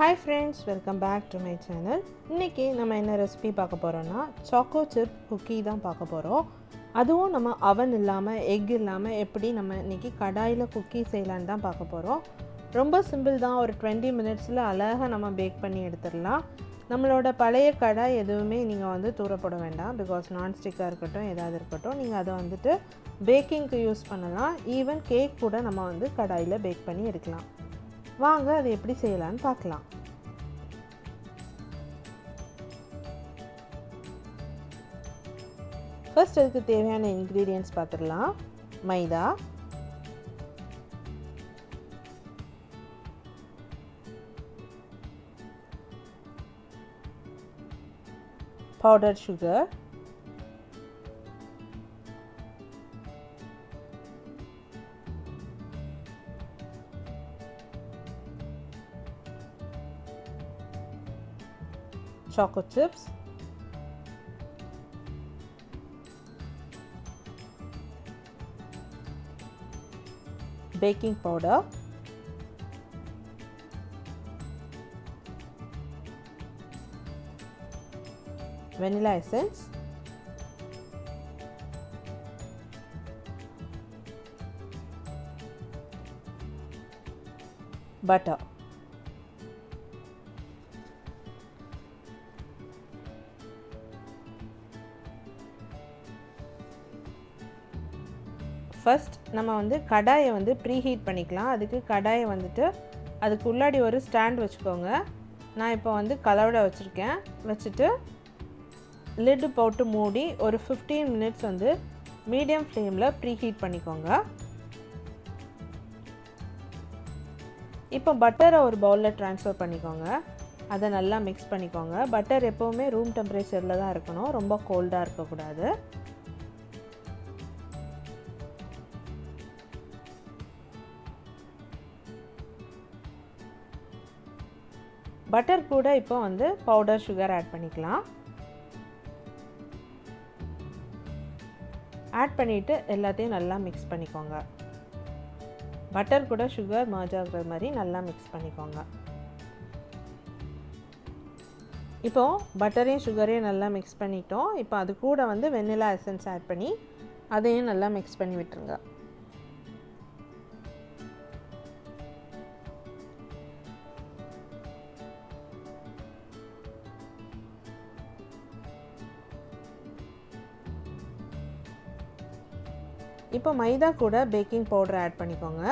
Hi friends, welcome back to my channel. இன்னைக்கு நம்ம என்ன ரெசிபி பார்க்க போறோம்னா Choco chip cookie தான் பார்க்க போறோம். அதுவும் நம்ம oven இல்லாம egg இல்லாம எப்படி நம்ம இன்னைக்கு கடாயில cookie செய்யலாம்னு தான் பார்க்க போறோம். ரொம்ப சிம்பிள் தான், ஒரு 20 minutesல அழகா நம்ம பேக் பண்ணி எடுத்துடலாம். நம்மளோட பழைய கடாய் எதுவுமே நீங்க வந்து தூர போட வேண்டாம், because non stick இருக்கட்டும் ஏதாவது இருக்கட்டும் நீங்க அதை வந்துட்டு பேக்கிங்க்கு யூஸ் பண்ணலாம். ஈவன் கேக் கூட நம்ம வந்து கடாயில பேக் பண்ணி எடுக்கலாம். வாங்க அதை எப்படி செய்யலாம்னு பார்க்கலாம். ஃபர்ஸ்ட் அதுக்கு தேவையான இன்கிரிடியன்ட்ஸ் பார்த்துடலாம். Maida, powder sugar, choco chips, baking powder, vanilla essence, butter. First நம்ம வந்து கடாயை வந்து ப்ரீஹீட் பண்ணிக்கலாம். அதுக்கு கடாயை வந்துட்டு அதுக்கு உள்ளாடி ஒரு ஸ்டாண்ட் வச்சுக்கோங்க. நான் இப்போ வந்து கலவடை வச்சுருக்கேன். வச்சுட்டு லிட் போட்டு மூடி ஒரு 15 minutes வந்து மீடியம் ஃப்ளேமில் ப்ரீஹீட் பண்ணிக்கோங்க. இப்போ பட்டரை ஒரு பவுலில் ட்ரான்ஸ்ஃபர் பண்ணிக்கோங்க. அதை நல்லா மிக்ஸ் பண்ணிக்கோங்க. பட்டர் எப்போவுமே ரூம் டெம்பரேச்சரில் தான் இருக்கணும், ரொம்ப கோல்டாக இருக்கக்கூடாது. பட்டர் கூட இப்போ வந்து பவுடர் சுகர் ஆட் பண்ணிக்கலாம். ஆட் பண்ணிவிட்டு எல்லாத்தையும் நல்லா மிக்ஸ் பண்ணிக்கோங்க. பட்டர் கூட சுகர் மர்ஜ் ஆகுற மாதிரி நல்லா மிக்ஸ் பண்ணிக்கோங்க. இப்போ பட்டரையும் சுகரையும் நல்லா மிக்ஸ் பண்ணிட்டோம். இப்போ அது கூட வந்து வெண்ணிலா எசன்ஸ் ஆட் பண்ணி அதையும் நல்லா மிக்ஸ் பண்ணி விட்டுருங்க. இப்போ மைதா கூட பேக்கிங் பவுடர் ஆட் பண்ணிக்கோங்க.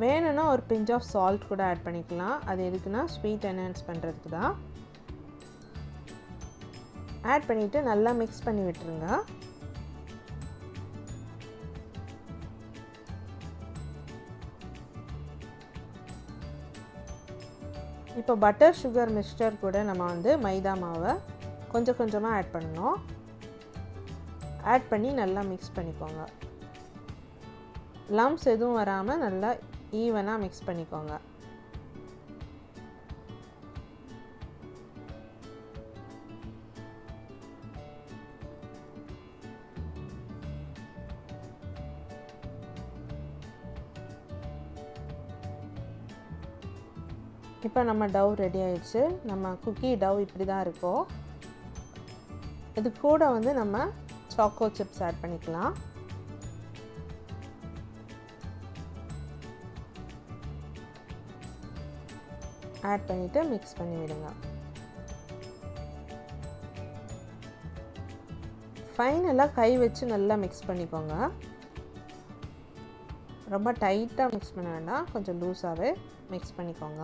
வேணும்னா ஒரு பிஞ்ச் ஆஃப் சால்ட் கூட ஆட் பண்ணிக்கலாம். அது எதுக்குன்னா ஸ்வீட் என்ஹான்ஸ் பண்ணுறதுக்கு தான். ஆட் பண்ணிவிட்டு நல்லா மிக்ஸ் பண்ணி விட்டுருங்க. இப்போ பட்டர் சுகர் மிக்ஸ்சர் கூட நம்ம வந்து மைதா மாவை கொஞ்சம் கொஞ்சமாக ஆட் பண்ணணும். ஆட் பண்ணி நல்லா மிக்ஸ் பண்ணிக்கோங்க. லம்ப்ஸ் எதுவும் வராமல் நல்லா ஈவனாக மிக்ஸ் பண்ணிக்கோங்க. இப்போ நம்ம டவ் ரெடி ஆயிடுச்சு. நம்ம குக்கி டவ் இப்படி தான் இருக்கும். இது கூட வந்து நம்ம சாக்கோ சிப்ஸ் ஆட் பண்ணிக்கலாம். ஆட் பண்ணிவிட்டு மிக்ஸ் பண்ணி விடுங்க. ஃபைனலாக கை வச்சு நல்லா மிக்ஸ் பண்ணிக்கோங்க. ரொம்ப டைட்டாக மிக்ஸ் பண்ண வேண்டாம், கொஞ்சம் லூஸாகவே மிக்ஸ் பண்ணிக்கோங்க.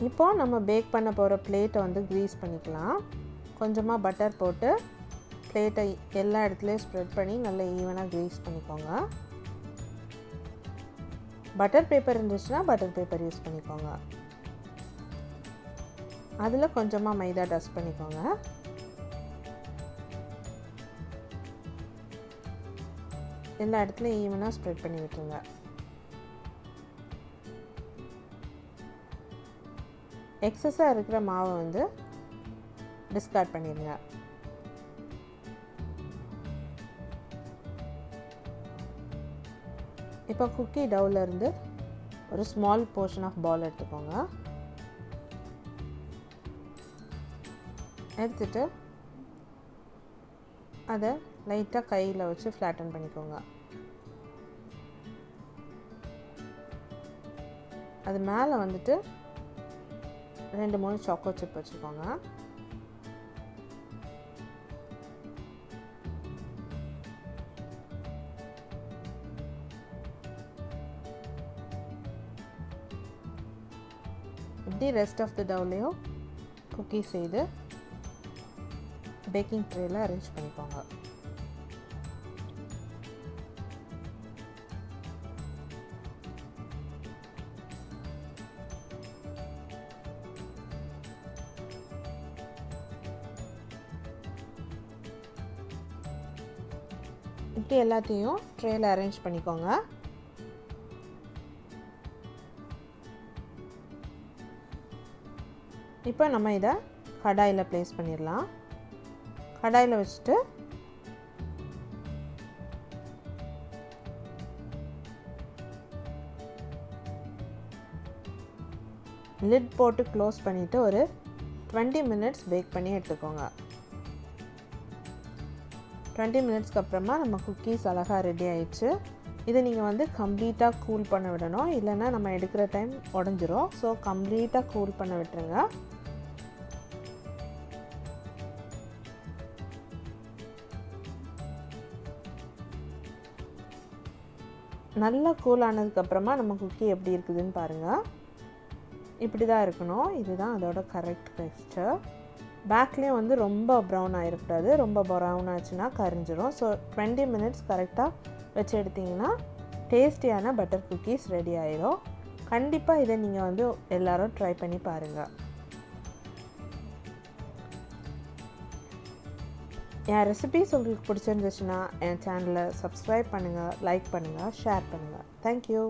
இப்போ நம்ம பேக் பண்ண போகிற பிளேட்டை வந்து க்ரீஸ் பண்ணிக்கலாம். கொஞ்சமாக பட்டர் போட்டு பிளேட்டை எல்லா இடத்துலையும் ஸ்ப்ரெட் பண்ணி நல்லா ஈவனாக க்ரீஸ் பண்ணிக்கோங்க. பட்டர் பேப்பர் இருந்துச்சுன்னா பட்டர் பேப்பர் யூஸ் பண்ணிக்கோங்க. அதில் கொஞ்சமாக மைதா டஸ்ட் பண்ணிக்கோங்க. எல்லா இடத்துலையும் ஈவனாக ஸ்ப்ரெட் பண்ணி விட்டுருங்க. எக்ஸஸாக இருக்கிற மாவை வந்து டிஸ்கார்ட் பண்ணிடுங்க. இப்போ குக்கி டவுலேருந்து ஒரு ஸ்மால் போர்ஷன் ஆஃப் பால் எடுத்துக்கோங்க. எடுத்துட்டு அதை லைட்டாக கையில் வச்சு ஃப்ளாட்டன் பண்ணிக்கோங்க. அது மேலே வந்துட்டு 2-3 சாக்கோ சிப் வச்சுக்கோங்க. இப்படி ரெஸ்ட் ஆஃப் த டவுலையும் குக்கி செய்து பேக்கிங் ட்ரேயில் அரேஞ்ச் பண்ணிக்கோங்க. இப்படி எல்லாத்தையும் ட்ரேயில் அரேஞ்ச் பண்ணிக்கோங்க. இப்போ நம்ம இதை கடாயில் ப்ளேஸ் பண்ணிடலாம். கடாயில் வச்சுட்டு லிட் போட்டு க்ளோஸ் பண்ணிவிட்டு ஒரு 20 மினிட்ஸ் பேக் பண்ணி எடுத்துக்கோங்க. 20 மினிட்ஸ்க்கு அப்புறமா நம்ம குக்கீஸ் அழகாக ரெடி ஆயிடுச்சு. இதை நீங்கள் வந்து கம்ப்ளீட்டாக கூல் பண்ண விடணும், இல்லைன்னா நம்ம எடுக்கிற டைம் உடஞ்சிரும். ஸோ கம்ப்ளீட்டாக கூல் பண்ண விட்டுருங்க. நல்லா கூல் ஆனதுக்கப்புறமா நம்ம குக்கி எப்படி இருக்குதுன்னு பாருங்கள். இப்படி தான் இருக்கணும். இதுதான் அதோட கரெக்ட் டெக்ஸ்சர். பேக்லேயும் வந்து ரொம்ப ப்ரௌன் ஆகிடக்கூடாது. ரொம்ப ப்ரௌன் ஆச்சுன்னா கரிஞ்சிரும். ஸோ 20 மினிட்ஸ் கரெக்டாக வச்சு எடுத்திங்கன்னா டேஸ்டியான பட்டர் குக்கீஸ் ரெடி ஆயிடும். கண்டிப்பாக இதை நீங்கள் வந்து எல்லோரும் ட்ரை பண்ணி பாருங்கள். என் ரெசிபீஸ் உங்களுக்கு பிடிச்சிருந்துச்சுன்னா என் சேனலை சப்ஸ்கிரைப் பண்ணுங்கள், லைக் பண்ணுங்கள், ஷேர் பண்ணுங்கள். தேங்க்யூ.